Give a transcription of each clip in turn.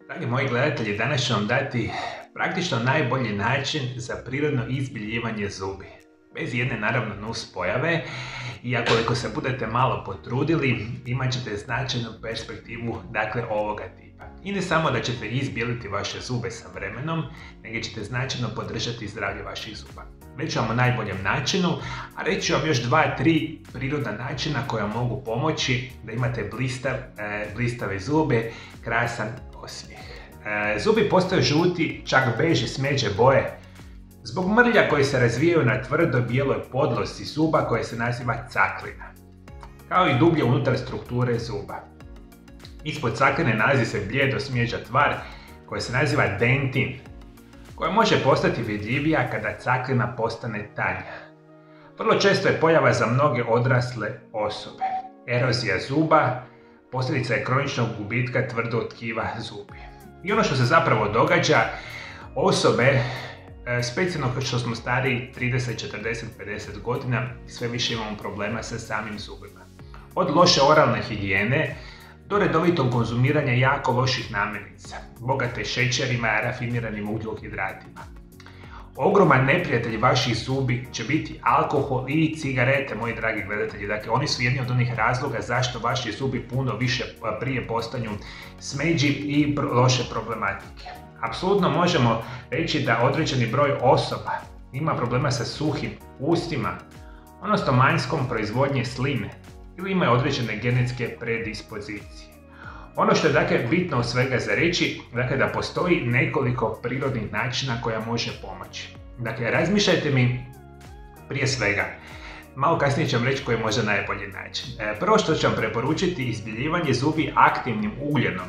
Dragi moji gledatelji, danas ću vam dati praktično najbolji način za prirodno izbiljivanje zubi. Bez jedne naravno nus pojave i ako se budete malo potrudili, imat ćete značajnu perspektivu ovoga tipa. I ne samo da ćete izbijeliti vaše zube sa vremenom, nego ćete značajno podržati zdravlje vaših zuba. Reći ću vam o najboljem načinu, a reći ću vam još 2-3 prirodna načina koja mogu pomoći da imate blistave zube, krasan osmijeh. Zubi postaju žuti, čak beži smeđe boje, zbog mrlja koji se razvijaju na tvrdo bijeloj podlozi zuba koja se naziva caklina, kao i dublje unutar strukture zuba. Ispod cakline nalazi se blijedo smeđa tvar koja se naziva dentin, koja može postati vidljivija kada caklina postane tanja. Vrlo često je pojava za mnoge odrasle osobe. Erozija zuba posljedica je kroničnog gubitka tvrdog tkiva zubi. I ono što se zapravo događa, osobe, specijalno što smo stariji 30, 40, 50 godina, sve više imamo problema sa samim zubima. Od loše oralne higijene do redovitog konzumiranja jako loših namirnica, bogate šećerima, rafiniranim ugljanohidratima. Ogroman neprijatelj vaših zubi će biti alkohol i cigarete, moji dragi gledatelji. Dakle, oni su jedni od onih razloga zašto vaši zubi puno više prije postanju smeđi i loše problematike. Apsolutno možemo reći da određeni broj osoba ima problema sa suhim ustima, odnosno manjskom proizvodnje sline ili imaju određene genetske predispozicije. Ono što je bitno od svega za reći, da postoji nekoliko prirodnih načina koja može pomoći. Razmišljajte mi prije svega, malo kasnije ću vam reći koji je možda najbolji način. Prvo što ću vam preporučiti, izbijeljivanje zubi aktivnim ugljenom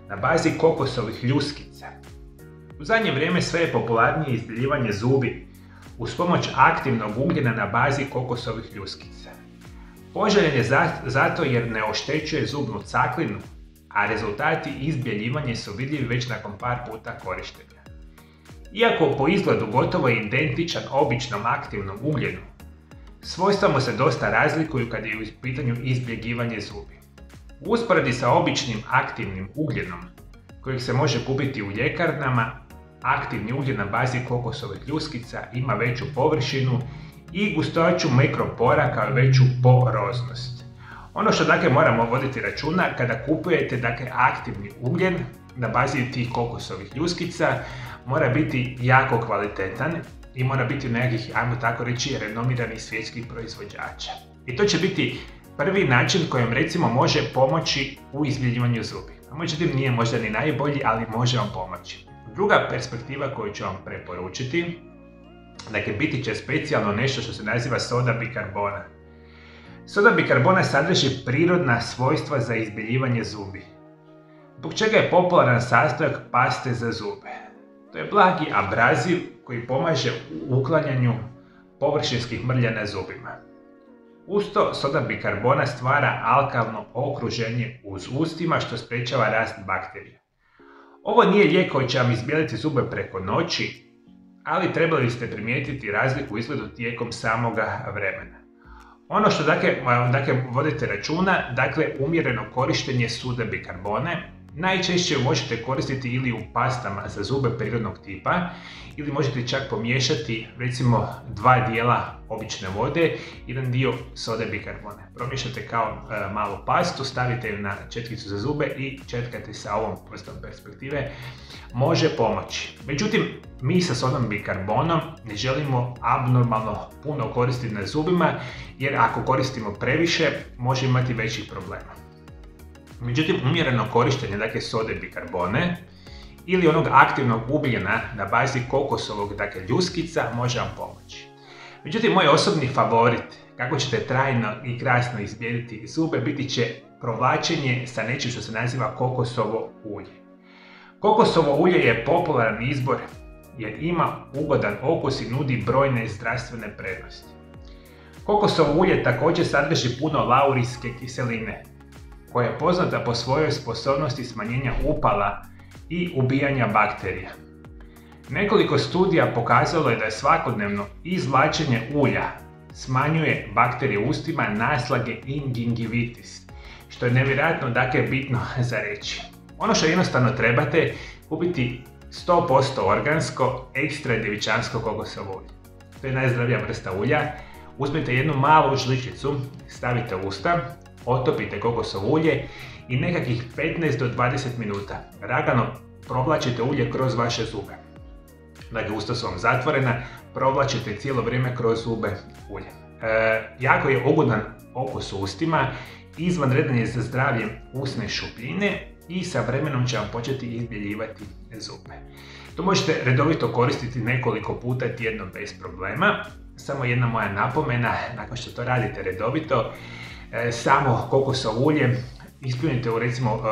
na bazi kokosovih ljuskica. U zadnje vrijeme sve je popularnije izbijeljivanje zubi uz pomoć aktivnog ugljena na bazi kokosovih ljuskica. Poželjen je zato jer ne oštećuje zubnu caklinu, a rezultati izbijeljivanja su vidljivi već nakon par puta korištenja. Iako po izgledu gotovo je identičan običnom aktivnom ugljenu, svojstva mu se dosta razlikuju kad je u pitanju izbjeljivanje zubi. U usporedbi sa običnim aktivnim ugljenom, kojeg se može kupiti u ljekarnama, aktivni ugljen na bazi kokosovih ljuskica ima veću površinu i gustoću mikropora kao i veću poroznost. Ono što moramo voditi računa kada kupujete aktivni ugljen na bazi tih kokosovih ljuskica, mora biti jako kvalitetan i mora biti u nekih, ajmo tako reći, renomiranih svjetskih proizvođača. I to će biti prvi način kojem recimo može pomoći u izbjeljivanju zubi. Međutim, nije možda ni najbolji, ali može vam pomoći. Druga perspektiva koju ću vam preporučiti, biti će specijalno nešto što se naziva soda bikarbona. Soda bikarbona sadrži prirodna svojstva za izbjeljivanje zubi, zbog čega je popularan sastojak paste za zube. To je blagi abraziv koji pomaže u uklanjanju površinskih mrlja na zubima. Uz to, soda bikarbona stvara alkalno okruženje uz ustima što sprečava rast bakterija. Ovo nije lijek koji će vam izbijeliti zube preko noći, ali trebali biste primijetiti razliku u izgledu tijekom samoga vremena. Ono što vodite računa, umjereno korištenje soda bikarbone, najčešće možete koristiti ili u pastama za zube prirodnog tipa ili možete čak pomiješati recimo 2 dijela obične vode, jedan dio sode bikarbone. Promiješate kao malu pastu, stavite ju na četkicu za zube i četkate sa ovom vrstom perspektive. Može pomoći. Međutim, mi sa sodom bikarbonom ne želimo abnormalno puno koristiti na zubima, jer ako koristimo previše može imati većih problema. Međutim, umjereno korištenje sode bikarbone ili onog aktivnog ugljena na bazi kokosovog ljuskica može vam pomoći. Međutim, moj osobni favorit kako ćete trajno i krasno izbijeliti zube biti će provlačenje sa nečim što se naziva kokosovo ulje. Kokosovo ulje je popularan izbor jer ima ugodan okus i nudi brojne zdravstvene prednosti. Kokosovo ulje također sadrži puno laurijske kiseline, koja je poznata po svojoj sposobnosti smanjenja upala i ubijanja bakterija. Nekoliko studija pokazalo je da je svakodnevno izvlačenje ulja smanjuje bakterije u ustima, naslage i gingivitis, što je nevjerojatno bitno za reći. Ono što jednostavno trebate kupiti 100% organsko, ekstra djevičansko kokosovo ulje. To je najzdravija vrsta ulja. Uzmite jednu malu žličicu, stavite u usta, otopite kokosovo ulje i nekakvih 15 do 20 minuta lagano provlačite ulje kroz vaše zube. Dakle, usta su vam zatvorena, provlačite cijelo vrijeme kroz zube ulje. Jako je ugodan okus u ustima, izvanredan je za zdravlje usne šupljine i sa vremenom će vam početi izbjeljivati zube. To možete redovito koristiti nekoliko puta tjedno bez problema. Samo jedna moja napomena, nakon što to radite redovito, samo kokosovo ulje ispljunite u recimo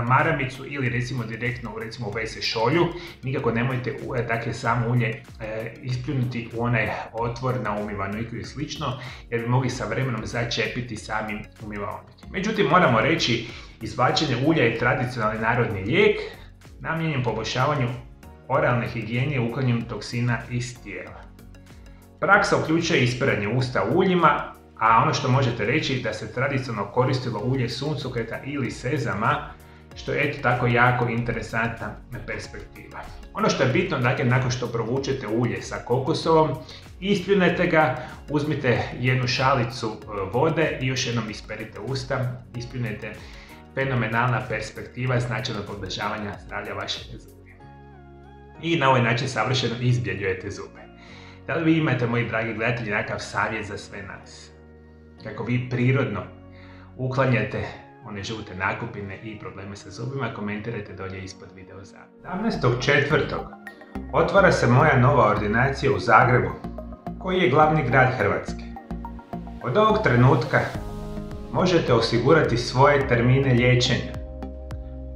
maramicu ili recimo direktno u WC šolju. Nikako nemojte dakle, samo ulje ispljunuti u onaj otvor na umivaniku i slično, jer bi mogli sa vremenom začepiti sami umivaonik. Međutim, moramo reći, izvlačenje ulja je tradicionalni narodni lijek namijenjen poboljšavanju oralne higijene i uklanjanju toksina iz tijela. Praksa uključuje ispiranje usta uljima, a ono što možete reći da se tradicionalno koristilo ulje suncokreta ili sezama, što je eto tako jako interesantna perspektiva. Ono što je bitno, dakle, nakon što provučete ulje sa kokosovom, ispljunete ga, uzmite jednu šalicu vode i još jednom isperite usta, ispljunete. Fenomenalna perspektiva značajnog poboljšavanja zdravlja vaše zubi. I na ovaj način savršeno izbjeljujete zube. Da li vi imate, moji dragi gledatelji, nekakav savjet za sve nas? Kako vi prirodno uklanjate one žute nakupine i probleme sa zubima, komentirajte dolje ispod video zapisa. 17.4. otvara se moja nova ordinacija u Zagrebu, koji je glavni grad Hrvatske. Od ovog trenutka možete osigurati svoje termine liječenja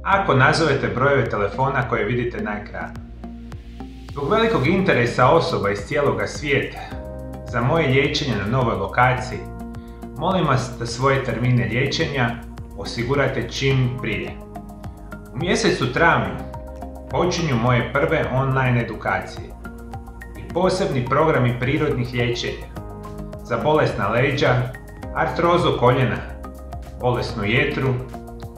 ako nazovete brojeve telefona koje vidite na ekranu. Zbog velikog interesa osoba iz cijeloga svijeta za moje liječenje na novoj lokaciji, molim vas da svoje termine liječenja osigurate čim prije. U mjesecu travnju počinju moje prve online edukacije i posebni programi prirodnih liječenja za bolesna leđa, artrozu koljena, bolesnu jetru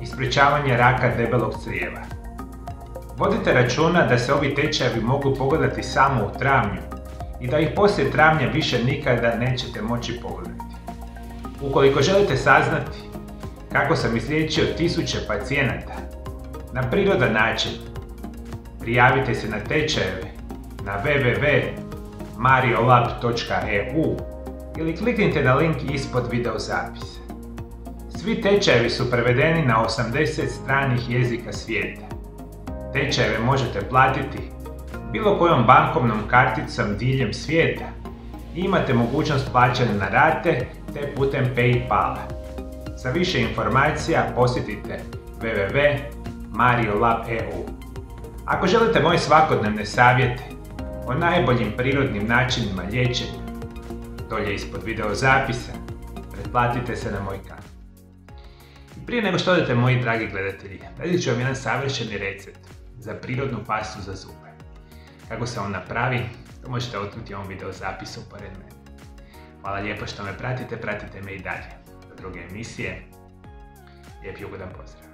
i sprječavanje raka debelog crijeva. Vodite računa da se ovi tečajevi mogu pogledati samo u travnju i da ih poslije travnja više nikada nećete moći pogledati. Ukoliko želite saznati kako sam izliječio tisuće pacijenata na prirodan način, prijavite se na tečajeve na www.mariolab.eu ili kliknite na link ispod video zapisa. Svi tečajevi su prevedeni na 80 stranih jezika svijeta. Tečajeve možete platiti bilo kojom bankovnom karticom diljem svijeta i imate mogućnost plaćanja na rate te putem PayPala. Za više informacija posjetite www.mariolab.eu. Ako želite moje svakodnevne savjete o najboljim prirodnim načinima liječenja, dolje ispod video zapisa pretplatite se na moj kanal. I prije nego što odete, moji dragi gledatelji, radit ću vam jedan savršeni recept za prirodnu pastu za zube. Kako se on napravi, to možete otkriti u ovom video zapisu pored mene. Hvala lijepo što me pratite me i dalje za druge emisije. Lijep i ugodan pozdrav!